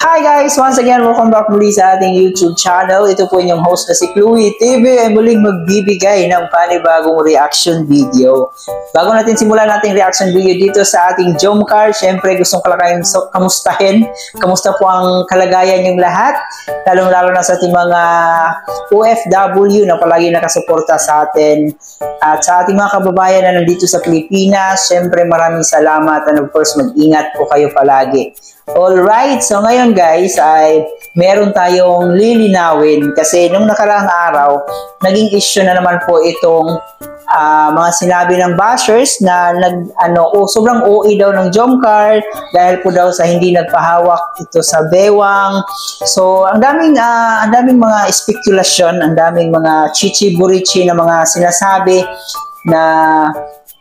Hi guys! Once again, welcome back muli sa ating YouTube channel. Ito po inyong host na si Chloe TV ay muling magbibigay ng panibagong reaction video. Bago natin simulan nating reaction video dito sa ating Jomcar, syempre gustong kayong kamustahin. Kamusta po ang kalagayan yung lahat? Lalong-lalo na sa ating mga OFW na palagi nakasuporta sa atin. At sa ating mga kababayan na nandito sa Pilipinas, syempre maraming salamat and of course mag-ingat po kayo palagi. Alright, so ngayon guys ay meron tayong lilinawin kasi nung nakaraang araw, naging issue na naman po itong mga sinabi ng bashers na sobrang OA daw ng Jomcar dahil po daw sa hindi nagpahawak ito sa bewang. So ang daming mga spekulasyon, ang daming mga chichi-burichi na mga sinasabi na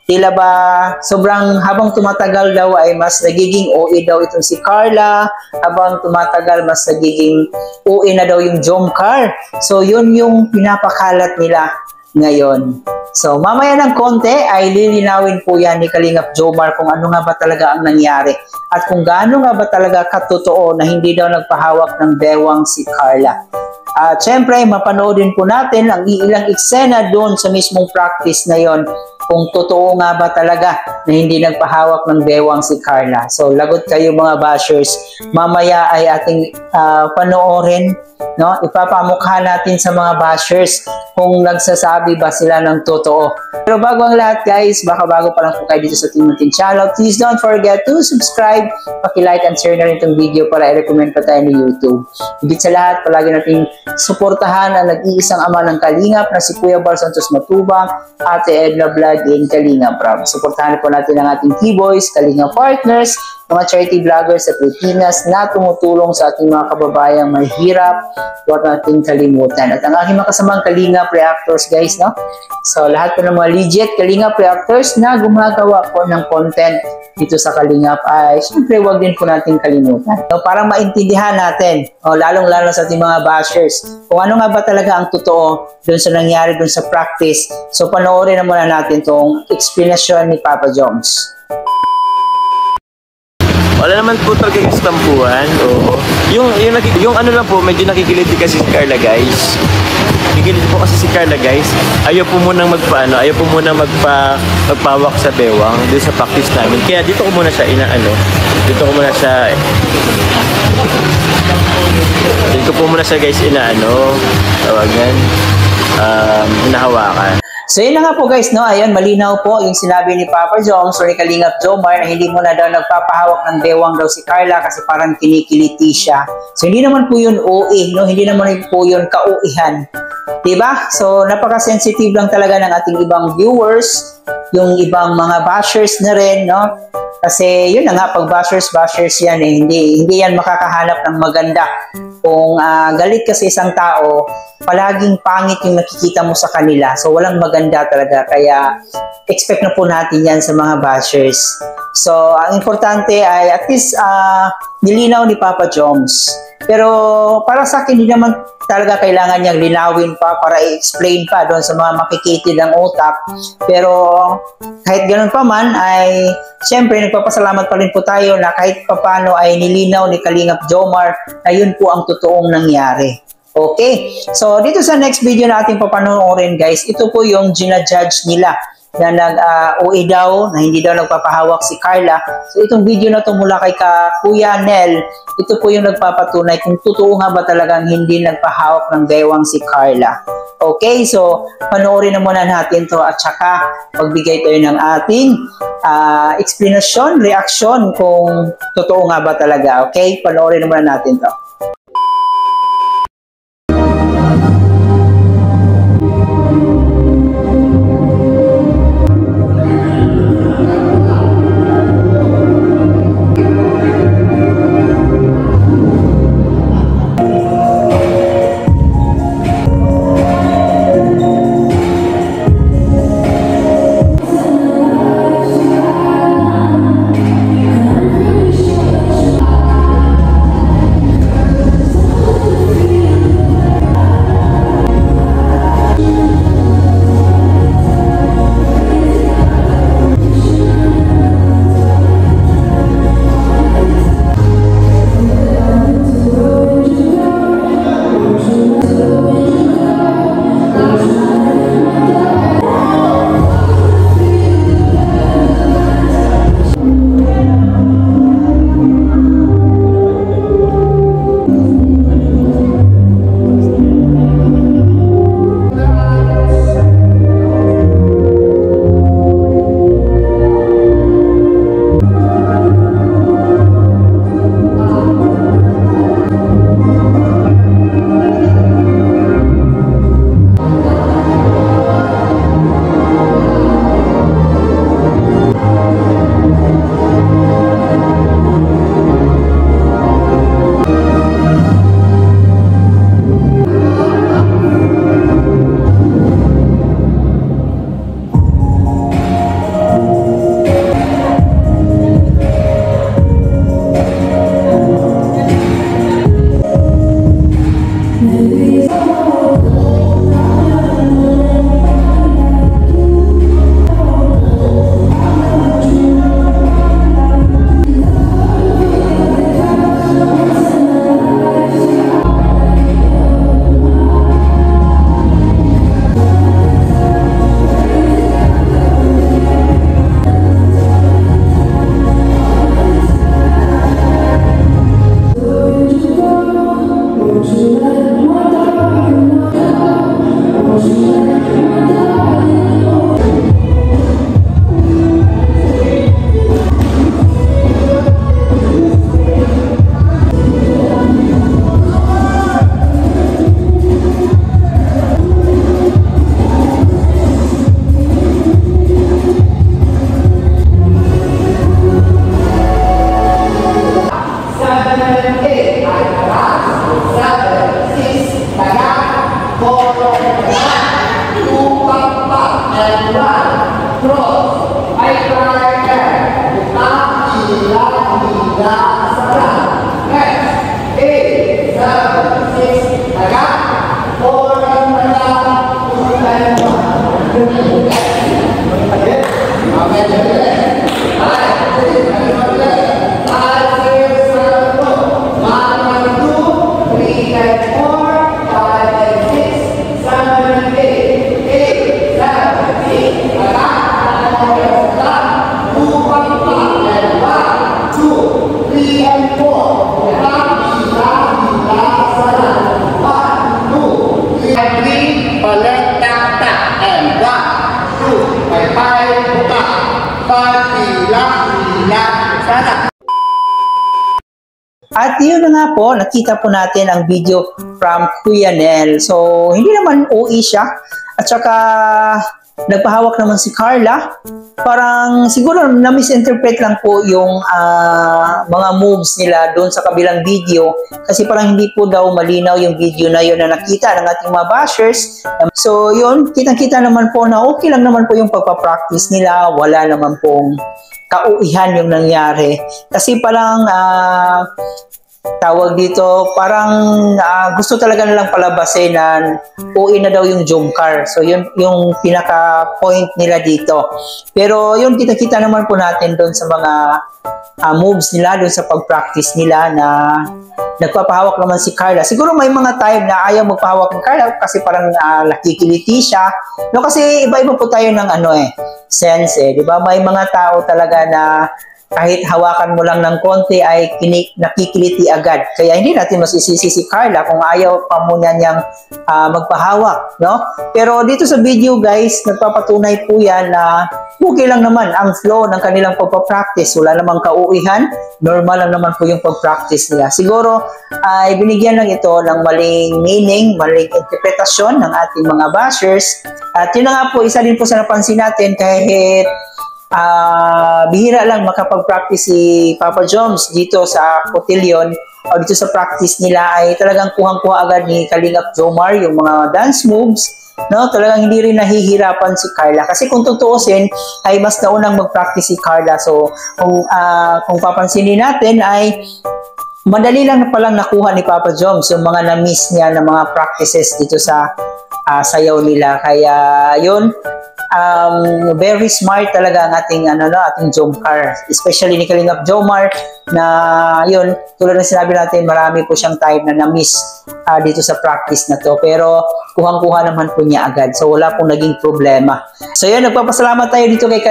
tila ba sobrang habang tumatagal daw ay mas nagiging OA daw itong si Carla, habang tumatagal mas nagiging OA na daw yung Jomcar. So yun yung pinapakalat nila ngayon. So mamaya ng konti ay lilinawin po yan ni Kalingap Jomar kung ano nga ba talaga ang nangyari at kung gaano nga ba talaga katotoo na hindi daw nagpahawak ng bewang si Carla. At syempre mapanoodin po natin ang ilang eksena doon sa mismong practice na yon kung totoo nga ba talaga na hindi nagpahawak ng bewang si Carla. So lagot kayo mga bashers, mamaya ay ating panoorin, no? Ipapamukha natin sa mga bashers kung nagsasabi ba sila ng totoo. Pero bago ang lahat guys, baka bago pa lang po kayo dito sa ating channel, please don't forget to subscribe, paki-like and share na rin itong video para i-recommend pa tayo ni YouTube. Higit sa lahat, palagi natin suportahan ang nag-iisang ama ng Kalingap na si Kuya Bar Santos Matubang, Ate Edna Vlog in Kalingap Prab. Suportahan po natin ang ating T-Boys, Kalingap Partners, mga charity vloggers sa Pilipinas na tumutulong sa ating mga kababayang mahirap, huwag nating kalimutan. At ang aking mga kasamang Kalingap Reactors guys, no? So lahat po ng mga legit Kalingap Reactors na gumagawa po ng content dito sa Kalingap ay syempre huwag din po natin kalimutan. So para maintindihan natin, lalong-lalo sa ating mga bashers, kung ano nga ba talaga ang totoo dun sa nangyari dun sa practice. So panoorin na muna natin tong explanation ni Papa Joms. Wala naman po talaga yung stampuhan. Oo. Yung ano lang po, medyo nakikiliti kasi si Carla guys. Nakikiliti po kasi si Carla guys. Ayaw po munang magpawak sa bewang doon sa practice namin. Kaya dito ko muna siya dito ko muna siya guys tawagan, hinahawakan. So yun na nga po guys, no? Ayun, malinaw po yung sinabi ni Papa Joms or ni Kalingap Jomar na hindi mo na daw nagpapahawak ng bewang daw si Carla kasi parang kinikiliti siya. So hindi naman po yun OA, no? Hindi naman po yun ka-OA-han. Diba? So napaka-sensitive lang talaga ng ating ibang viewers, yung ibang mga bashers na rin, no? Kasi yun na nga, pag bashers yan hindi yan makakahanap ng maganda. Kung galit ka sa isang tao, palaging pangit yung nakikita mo sa kanila. So walang maganda talaga. Kaya expect na po natin yan sa mga bashers. So ang importante ay at least nilinaw ni Papa Joms. Pero para sa akin, hindi naman talaga kailangan niyang linawin pa para i-explain pa doon sa mga makikitid ang utak. Pero kahit ganun pa man ay siyempre nagpapasalamat pa rin po tayo na kahit papano ay nilinaw ni Kalingap Jomar na yun po ang totoong nangyari. Okay, so dito sa next video na ating papanoorin guys, ito po yung ginajudge nila na nag-OA daw, na hindi daw nagpapahawak si Carla. So itong video na to mula kay Kuya Nel, ito po yung nagpapatunay kung totoo nga ba talagang hindi nagpahawak ng bewang si Carla. Okay, so panoorin na muna natin to at saka magbigay tayo ng ating explanation, reaction kung totoo nga ba talaga. Okay, panoorin na muna natin to. At yun na nga po, nakita po natin ang video from Kuya Nel. So, hindi naman OA siya. At saka, nagpahawak naman si Carla. Parang siguro na-misinterpret lang po yung mga moves nila doon sa kabilang video. Kasi parang hindi po daw malinaw yung video na yun na nakita ng ating mga bashers. So, yun, kitang-kita naman po na okay lang naman po yung pagpapractice nila. Wala naman pong kauihan yung nangyari. Kasi parang tawag dito, parang gusto talaga nilang palabasin na uwi na daw yung Jomcar. So yun yung pinaka-point nila dito. Pero yun, kita-kita naman po natin doon sa mga moves nila, doon sa pag-practice nila na nagpapahawak naman si Carla. Siguro may mga time na ayaw magpahawak ng Carla kasi parang nakikiliti siya. No, kasi iba-iba po tayo ng sense di ba? May mga tao talaga na kahit hawakan mo lang ng konti ay nakikiliti agad. Kaya hindi natin masisisi si Carla kung ayaw pa muna niyang magpahawak, no? Pero dito sa video guys, nagpapatunay po yan na okay lang naman ang flow ng kanilang pagpapractice. Wala namang kauihan, normal lang naman po yung pagpractice nila. Siguro ay binigyan lang ito ng maling meaning, maling interpretasyon ng ating mga bashers. At yun na nga po, isa din po sa napansin natin kahit bihira lang makapag-practice si Papa Joms dito sa Cotillion o dito sa practice nila ay talagang kuhang-kuha agad ni Kalingap Jomar yung mga dance moves, no? Talagang hindi rin nahihirapan si Carla kasi kung tutuusin ay mas naunang mag-practice si Carla. So kung papansinin natin ay madali lang palang nakuha ni Papa Joms yung mga na-miss niya na mga practices dito sa sayaw nila. Kaya yun, very smart talaga ang ating ating Jomcar, especially ni Kalingap Jomar na yun, tulad ng sinabi natin, marami po siyang time na na-miss dito sa practice na to, pero kuhang-kuha naman po niya agad, so wala pong naging problema. So yun, nagpapasalamat tayo dito kay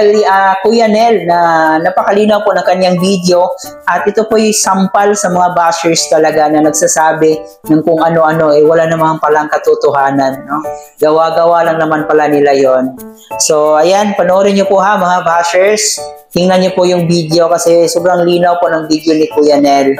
Kuya Nel na napakalinaw po ng kanyang video at ito po yung sampal sa mga bashers talaga na nagsasabi ng kung ano-ano, wala namang palang katotohanan, no? Gawa-gawa lang naman pala nila yon. So, ayan, panoorin nyo po ha mga bashers. Tingnan nyo po yung video kasi sobrang linaw po ng video ni Kuya Nel.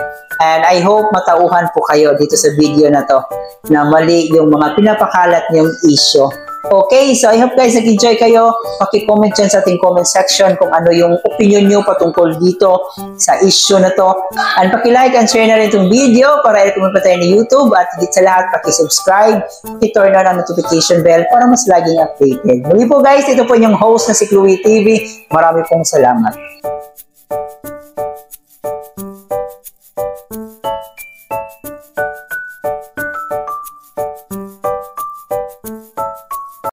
And I hope matauhan po kayo dito sa video na to na mali yung mga pinapakalat niyong issue. Okay, so I hope guys nag-enjoy kayo. Paki-comment dyan sa ating comment section kung ano yung opinion nyo patungkol dito sa issue na to. And paki-like and share na rin itong video para i-comment pa tayo ni YouTube. At higit sa lahat, paki-subscribe, i-turn on ang notification bell para mas laging updated. Muli po guys, ito po yung host na si Chloe TV. Marami pong salamat.